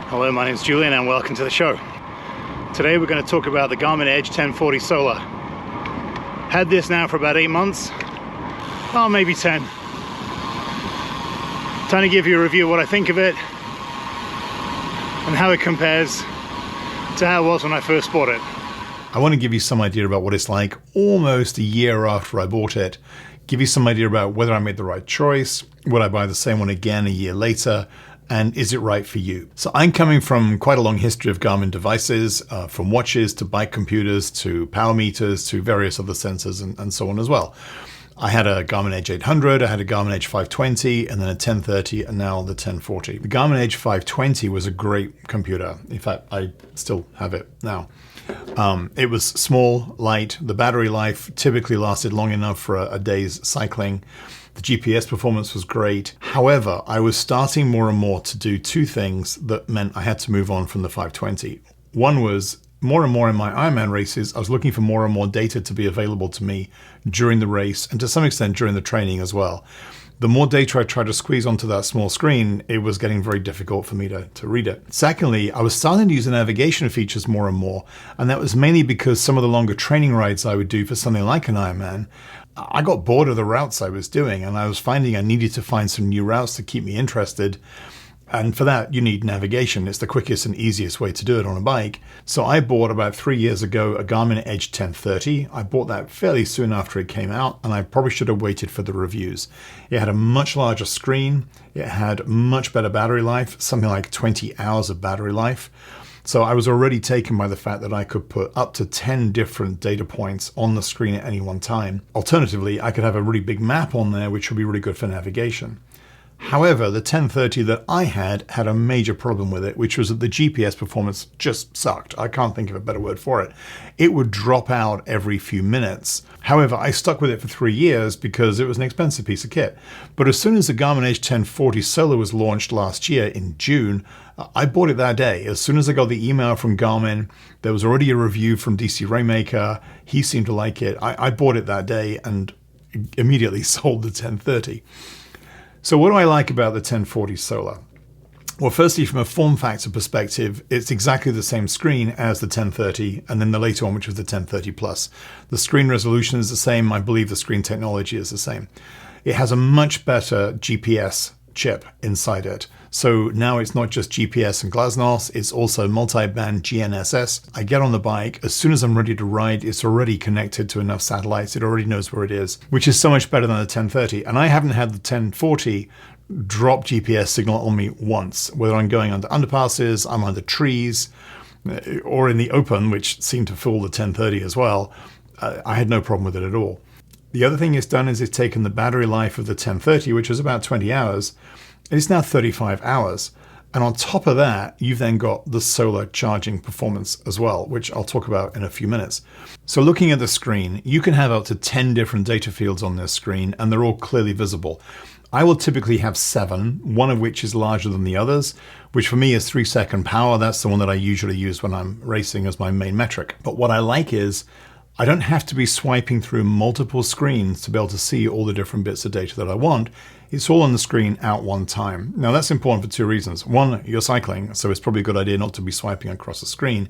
Hello, my name's Julian and welcome to the show. Today we're going to talk about the Garmin Edge 1040 Solar. Had this now for about 8 months, oh maybe 10. Trying to give you a review of what I think of it and how it compares to how it was when I first bought it. I want to give you some idea about what it's like almost a year after I bought it, give you some idea about whether I made the right choice, would I buy the same one again a year later, and is it right for you? So I'm coming from quite a long history of Garmin devices, from watches to bike computers to power meters to various other sensors and so on as well. I had a Garmin Edge 800, I had a Garmin Edge 520, and then a 1030, and now the 1040. The Garmin Edge 520 was a great computer. In fact, I still have it now. It was small, light. The battery life typically lasted long enough for a day's cycling. The GPS performance was great. However, I was starting more and more to do two things that meant I had to move on from the 520. One was more and more in my Ironman races, I was looking for more and more data to be available to me during the race and to some extent during the training as well. The more data I tried to squeeze onto that small screen, it was getting very difficult for me to read it. Secondly, I was starting to use the navigation features more and more, and that was mainly because some of the longer training rides I would do for something like an Ironman, I got bored of the routes I was doing, and I was finding I needed to find some new routes to keep me interested. And for that, you need navigation. It's the quickest and easiest way to do it on a bike. So I bought about 3 years ago a Garmin Edge 1030. I bought that fairly soon after it came out, and I probably should have waited for the reviews. It had a much larger screen. It had much better battery life, something like 20 hours of battery life. So I was already taken by the fact that I could put up to 10 different data points on the screen at any one time. Alternatively, I could have a really big map on there, which would be really good for navigation. However, the 1030 that I had a major problem with it, which was that the GPS performance just sucked. I can't think of a better word for it. It would drop out every few minutes. However, I stuck with it for 3 years because it was an expensive piece of kit. But as soon as the Garmin Edge 1040 Solar was launched last year in June, I bought it that day. As soon as I got the email from Garmin, there was already a review from DC Rainmaker. He seemed to like it. I bought it that day and immediately sold the 1030. So what do I like about the 1040 Solar? Well, firstly, from a form factor perspective, it's exactly the same screen as the 1030 and then the later one, which was the 1030 Plus. The screen resolution is the same. I believe the screen technology is the same. It has a much better GPS chip inside it. So now it's not just GPS and GLaSNOS, it's also multi-band GNSS. I get on the bike, as soon as I'm ready to ride, it's already connected to enough satellites, it already knows where it is, which is so much better than the 1030. And I haven't had the 1040 drop GPS signal on me once, whether I'm going under underpasses, I'm under trees, or in the open, which seemed to fool the 1030 as well. I had no problem with it at all. The other thing it's done is it's taken the battery life of the 1030, which was about 20 hours, and it's now 35 hours. And on top of that, you've then got the solar charging performance as well, which I'll talk about in a few minutes. So looking at the screen, you can have up to 10 different data fields on this screen, and they're all clearly visible. I will typically have 7, one of which is larger than the others, which for me is 3-second power. That's the one that I usually use when I'm racing as my main metric. But what I like is I don't have to be swiping through multiple screens to be able to see all the different bits of data that I want. It's all on the screen at one time. Now that's important for 2 reasons. One, you're cycling, so it's probably a good idea not to be swiping across the screen.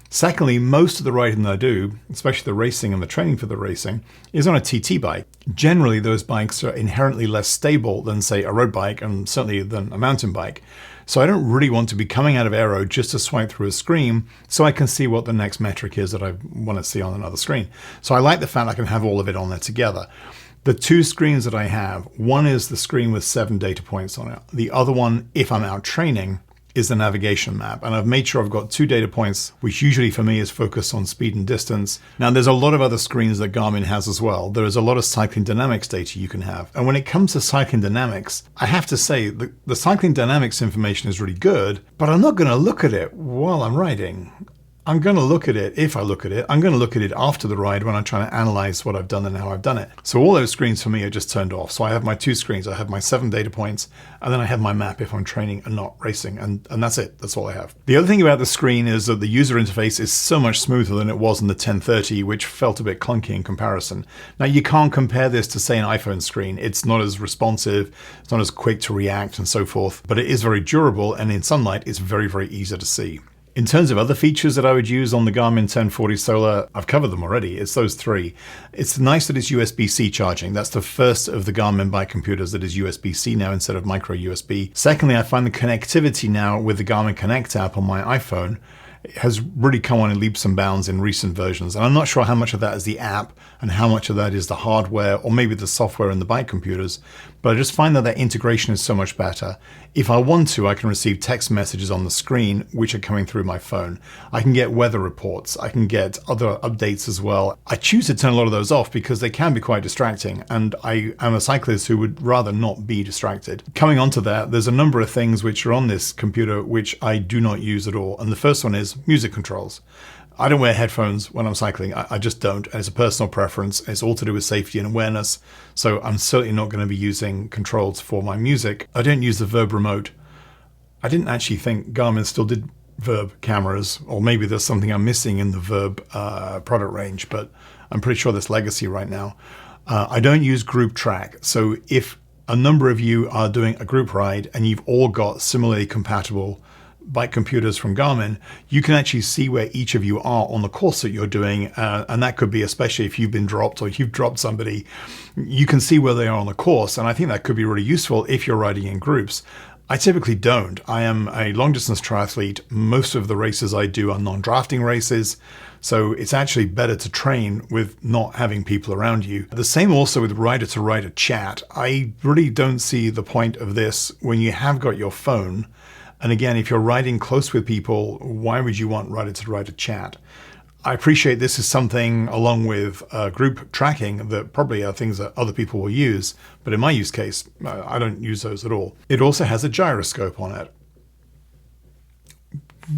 Secondly, most of the riding that I do, especially the racing and the training for the racing, is on a TT bike. Generally, those bikes are inherently less stable than, say, a road bike and certainly than a mountain bike. So I don't really want to be coming out of aero just to swipe through a screen so I can see what the next metric is that I want to see on another screen. So I like the fact I can have all of it on there together. The 2 screens that I have, one is the screen with 7 data points on it. The other one, if I'm out training, is the navigation map. And I've made sure I've got 2 data points, which usually for me is focused on speed and distance. Now there's a lot of other screens that Garmin has as well. There is a lot of cycling dynamics data you can have. And when it comes to cycling dynamics, I have to say the cycling dynamics information is really good, but I'm not going to look at it while I'm riding. I'm going to look at it, if I look at it, I'm going to look at it after the ride when I'm trying to analyze what I've done and how I've done it. So all those screens for me are just turned off. So I have my 2 screens. I have my 7 data points, and then I have my map if I'm training and not racing. And that's it. That's all I have. The other thing about the screen is that the user interface is so much smoother than it was in the 1030, which felt a bit clunky in comparison. Now, you can't compare this to, say, an iPhone screen. It's not as responsive. It's not as quick to react and so forth, but it is very durable. And in sunlight, it's very, very easy to see. In terms of other features that I would use on the Garmin 1040 Solar, I've covered them already. It's those 3. It's nice that it's USB-C charging. That's the first of the Garmin bike computers that is USB-C now instead of micro USB. Secondly, I find the connectivity now with the Garmin Connect app on my iPhone has really come on in leaps and bounds in recent versions. And I'm not sure how much of that is the app and how much of that is the hardware or maybe the software in the bike computers. But I just find that that integration is so much better. If I want to, I can receive text messages on the screen, which are coming through my phone. I can get weather reports. I can get other updates as well. I choose to turn a lot of those off because they can be quite distracting. And I am a cyclist who would rather not be distracted. Coming onto that, there's a number of things which are on this computer which I do not use at all. And the first one is music controls. I don't wear headphones when I'm cycling. I just don't. And it's a personal preference. It's all to do with safety and awareness. So I'm certainly not going to be using controls for my music. I don't use the Verb remote. I didn't actually think Garmin still did Verb cameras, or maybe there's something I'm missing in the Verb product range, but I'm pretty sure that's legacy right now. I don't use group track. So if a number of you are doing a group ride and you've all got similarly compatible bike computers from Garmin, you can actually see where each of you are on the course that you're doing. And that could be, especially if you've been dropped or you've dropped somebody, you can see where they are on the course. And I think that could be really useful if you're riding in groups. I typically don't. I am a long distance triathlete. Most of the races I do are non-drafting races. So it's actually better to train with not having people around you. The same also with rider to rider chat. I really don't see the point of this when you have got your phone. And again, if you're riding close with people, why would you want rider-to-rider chat? I appreciate this is something along with group tracking that probably are things that other people will use. But in my use case, I don't use those at all. It also has a gyroscope on it.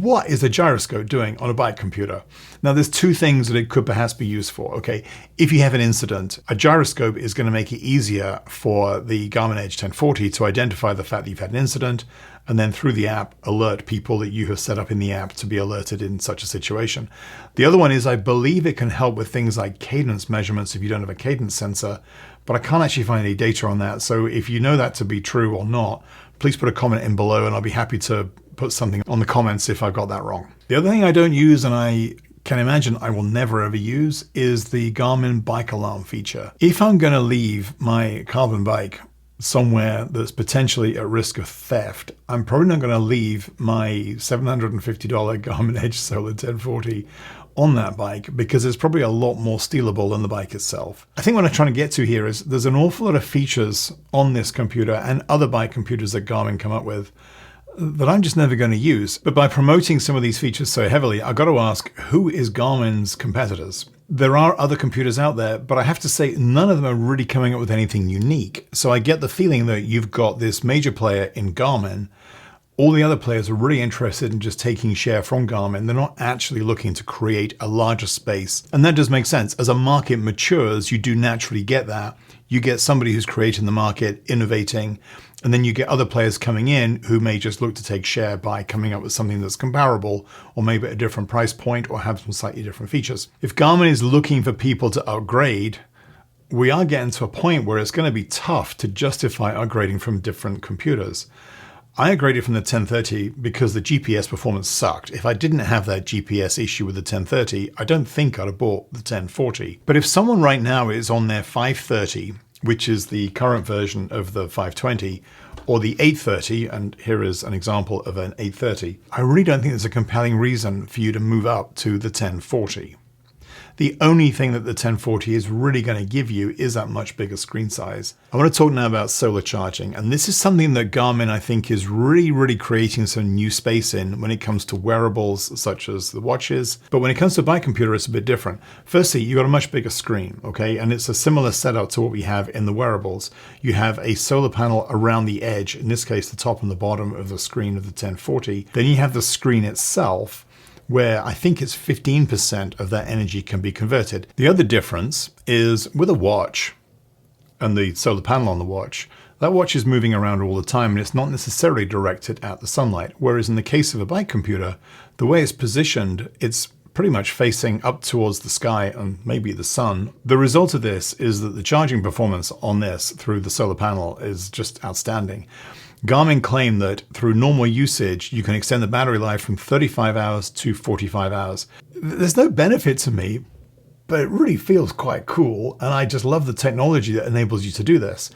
What is a gyroscope doing on a bike computer? Now, there's 2 things that it could perhaps be used for. Okay, if you have an incident, a gyroscope is going to make it easier for the Garmin Edge 1040 to identify the fact that you've had an incident, and then through the app, alert people that you have set up in the app to be alerted in such a situation. The other one is I believe it can help with things like cadence measurements if you don't have a cadence sensor, but I can't actually find any data on that. So if you know that to be true or not, please put a comment in below and I'll be happy to put something on the comments if I've got that wrong. The other thing I don't use, and I can imagine I will never ever use, is the Garmin bike alarm feature. If I'm going to leave my carbon bike somewhere that's potentially at risk of theft, I'm probably not going to leave my $750 Garmin Edge Solar 1040 on that bike because it's probably a lot more stealable than the bike itself. I think what I'm trying to get to here is there's an awful lot of features on this computer and other bike computers that Garmin come up with that I'm just never going to use. But by promoting some of these features so heavily, I've got to ask, who is Garmin's competitors? There are other computers out there, but I have to say none of them are really coming up with anything unique. So I get the feeling that you've got this major player in Garmin. All the other players are really interested in just taking share from Garmin. They're not actually looking to create a larger space. And that does make sense. As a market matures, you do naturally get that. You get somebody who's creating the market, innovating, and then you get other players coming in who may just look to take share by coming up with something that's comparable or maybe at a different price point or have some slightly different features. If Garmin is looking for people to upgrade, we are getting to a point where it's going to be tough to justify upgrading from different computers. I upgraded from the 1030 because the GPS performance sucked. If I didn't have that GPS issue with the 1030, I don't think I'd have bought the 1040. But if someone right now is on their 530, which is the current version of the 520, or the 830, and here is an example of an 830, I really don't think there's a compelling reason for you to move up to the 1040. The only thing that the 1040 is really going to give you is that much bigger screen size. I want to talk now about solar charging, and this is something that Garmin, I think, is really creating some new space in when it comes to wearables such as the watches. But when it comes to a bike computer, it's a bit different. Firstly, you've got a much bigger screen, okay? And it's a similar setup to what we have in the wearables. You have a solar panel around the edge, in this case, the top and the bottom of the screen of the 1040. Then you have the screen itself, where I think it's 15% of that energy can be converted. The other difference is with a watch and the solar panel on the watch, that watch is moving around all the time and it's not necessarily directed at the sunlight. Whereas in the case of a bike computer, the way it's positioned, it's pretty much facing up towards the sky and maybe the sun. The result of this is that the charging performance on this through the solar panel is just outstanding. Garmin claim that through normal usage, you can extend the battery life from 35 hours to 45 hours. There's no benefit to me, but it really feels quite cool. And I just love the technology that enables you to do this.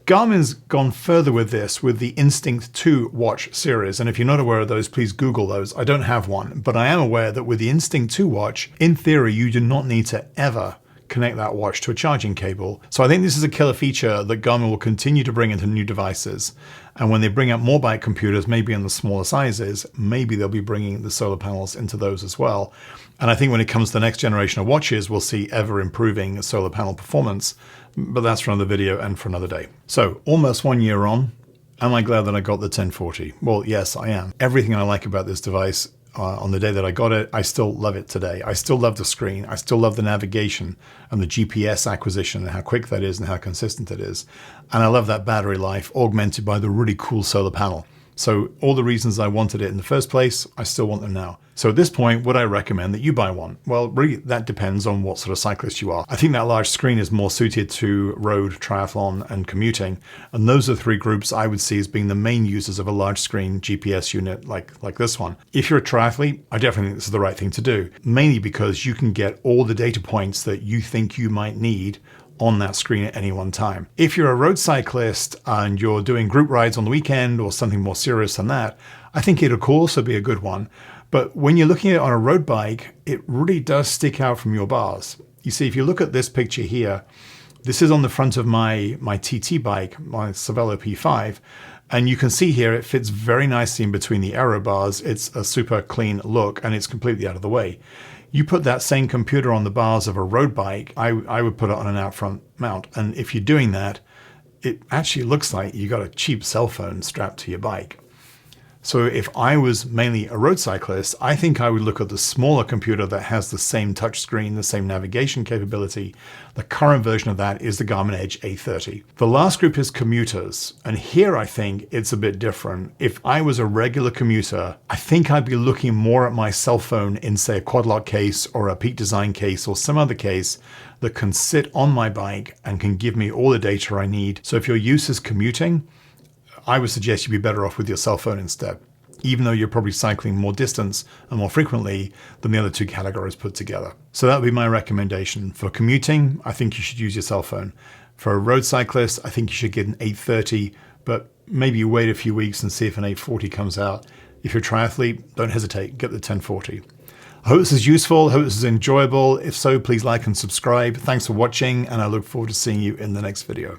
Garmin's gone further with this with the Instinct 2 watch series. And if you're not aware of those, please Google those. I don't have one, but I am aware that with the Instinct 2 watch, in theory, you do not need to ever connect that watch to a charging cable. So I think this is a killer feature that Garmin will continue to bring into new devices. And when they bring out more bike computers, maybe in the smaller sizes, maybe they'll be bringing the solar panels into those as well. And I think when it comes to the next generation of watches, we'll see ever improving solar panel performance, but that's for another video and for another day. So almost 1 year on, am I glad that I got the 1040? Well, yes, I am. Everything I like about this device on the day that I got it, I still love it today. I still love the screen. I still love the navigation and the GPS acquisition and how quick that is and how consistent it is. And I love that battery life augmented by the really cool solar panel. So all the reasons I wanted it in the first place, I still want them now. So at this point, would I recommend that you buy one? Well, really, that depends on what sort of cyclist you are. I think that large screen is more suited to road, triathlon, and commuting. And those are three groups I would see as being the main users of a large screen GPS unit like this one. If you're a triathlete, I definitely think this is the right thing to do, mainly because you can get all the data points that you think you might need on that screen at any one time. If you're a road cyclist and you're doing group rides on the weekend or something more serious than that, I think it could also be a good one. But when you're looking at it on a road bike, it really does stick out from your bars. You see, if you look at this picture here, this is on the front of my TT bike, my Cervelo P5, and you can see here it fits very nicely in between the aero bars. It's a super clean look and it's completely out of the way. You put that same computer on the bars of a road bike, I would put it on an out front mount. And if you're doing that, it actually looks like you got a cheap cell phone strapped to your bike. So if I was mainly a road cyclist, I think I would look at the smaller computer that has the same touchscreen, the same navigation capability. The current version of that is the Garmin Edge A30. The last group is commuters. And here I think it's a bit different. If I was a regular commuter, I think I'd be looking more at my cell phone in, say, a Quadlock case or a Peak Design case or some other case that can sit on my bike and can give me all the data I need. So if your use is commuting, I would suggest you'd be better off with your cell phone instead, even though you're probably cycling more distance and more frequently than the other two categories put together. So that would be my recommendation. For commuting, I think you should use your cell phone. For a road cyclist, I think you should get an 830, but maybe you wait a few weeks and see if an 840 comes out. If you're a triathlete, don't hesitate, get the 1040. I hope this is useful, I hope this is enjoyable. If so, please like and subscribe. Thanks for watching, and I look forward to seeing you in the next video.